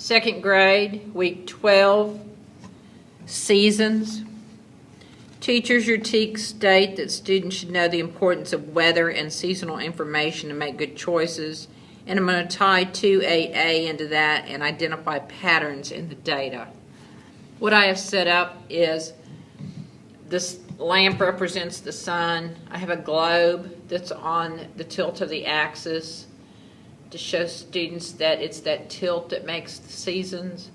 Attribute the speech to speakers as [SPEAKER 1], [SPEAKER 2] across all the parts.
[SPEAKER 1] Second grade, week 12, seasons. Teachers, your TEKS state that students should know the importance of weather and seasonal information to make good choices. And I'm going to tie 2.8a into that and identify patterns in the data. What I have set up is this lamp represents the sun. I have a globe that's on the tilt of the axis to show students that it's that tilt that makes the seasons.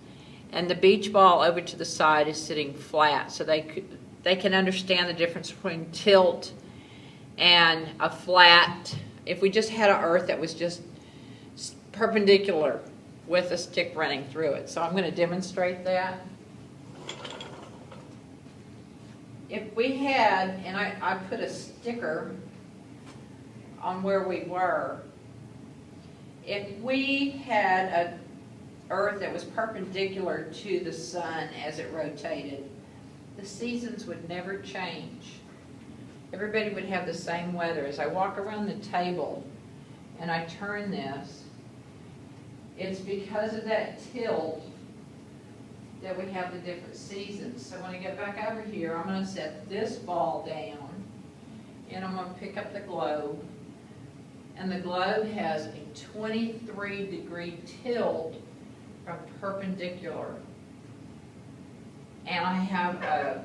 [SPEAKER 1] And the beach ball over to the side is sitting flat, so they can understand the difference between tilt and a flat. If we just had an earth that was just perpendicular with a stick running through it. So I'm going to demonstrate that. If we had, and I put a sticker on where we were, if we had an earth that was perpendicular to the sun as it rotated, the seasons would never change. Everybody would have the same weather. As I walk around the table and I turn this, it's because of that tilt that we have the different seasons. So when I get back over here, I'm going to set this ball down and I'm going to pick up the globe. And the globe has a 23-degree tilt from perpendicular. And I have a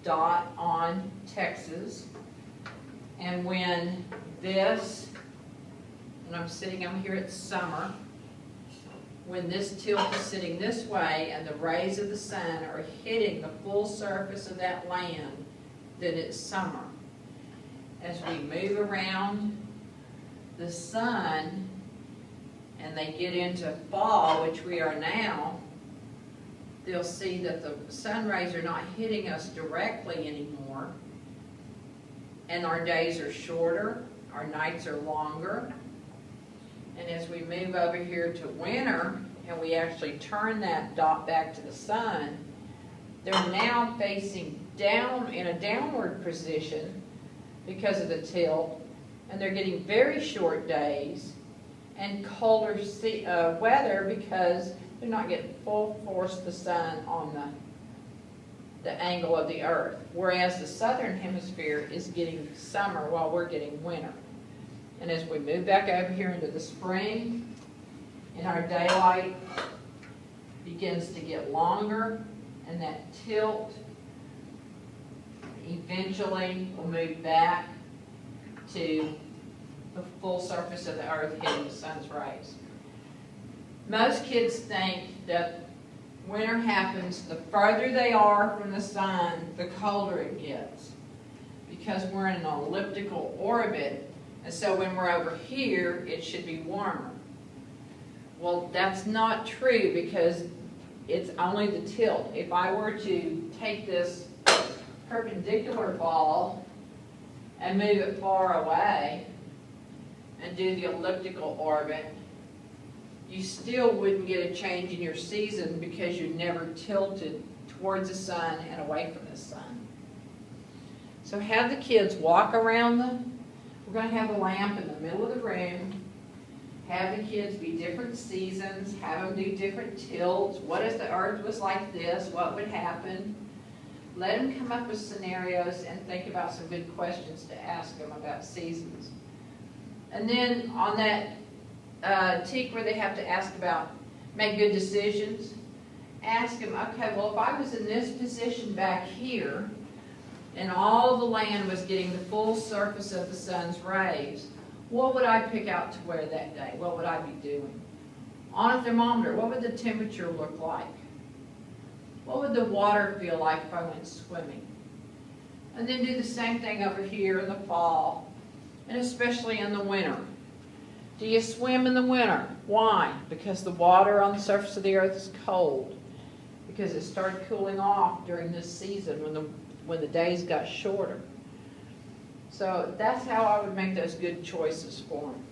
[SPEAKER 1] dot on Texas. And when this, and I'm sitting over here, it's summer. When this tilt is sitting this way and the rays of the sun are hitting the full surface of that land, then it's summer. As we move around the sun and they get into fall, which we are now, they'll see that the sun rays are not hitting us directly anymore, and our days are shorter, our nights are longer. And as we move over here to winter and we actually turn that dot back to the sun, they're now facing down in a downward position because of the tilt, and they're getting very short days and colder weather because they're not getting full force of the sun on the angle of the earth, whereas the southern hemisphere is getting summer while we're getting winter. And as we move back over here into the spring, and our daylight begins to get longer, and that tilt eventually will move back to the full surface of the earth hitting the sun's rays. Most kids think that winter happens the further they are from the sun, the colder it gets, because we're in an elliptical orbit. And so when we're over here, it should be warmer. Well, that's not true because it's only the tilt. If I were to take this perpendicular ball and move it far away and do the elliptical orbit, you still wouldn't get a change in your season because you never tilted towards the sun and away from the sun. So have the kids walk around we're going to have a lamp in the middle of the room, have the kids be different seasons, have them do different tilts. What if the earth was like this? What would happen? Let them come up with scenarios and think about some good questions to ask them about seasons. And then on that TEK where they have to ask about, make good decisions, ask them, okay, well, if I was in this position back here, and all the land was getting the full surface of the sun's rays, what would I pick out to wear that day? What would I be doing? On a thermometer, what would the temperature look like? What would the water feel like if I went swimming? And then do the same thing over here in the fall, and especially in the winter. Do you swim in the winter? Why? Because the water on the surface of the earth is cold. Because it started cooling off during this season when the days got shorter. So that's how I would make those good choices for them.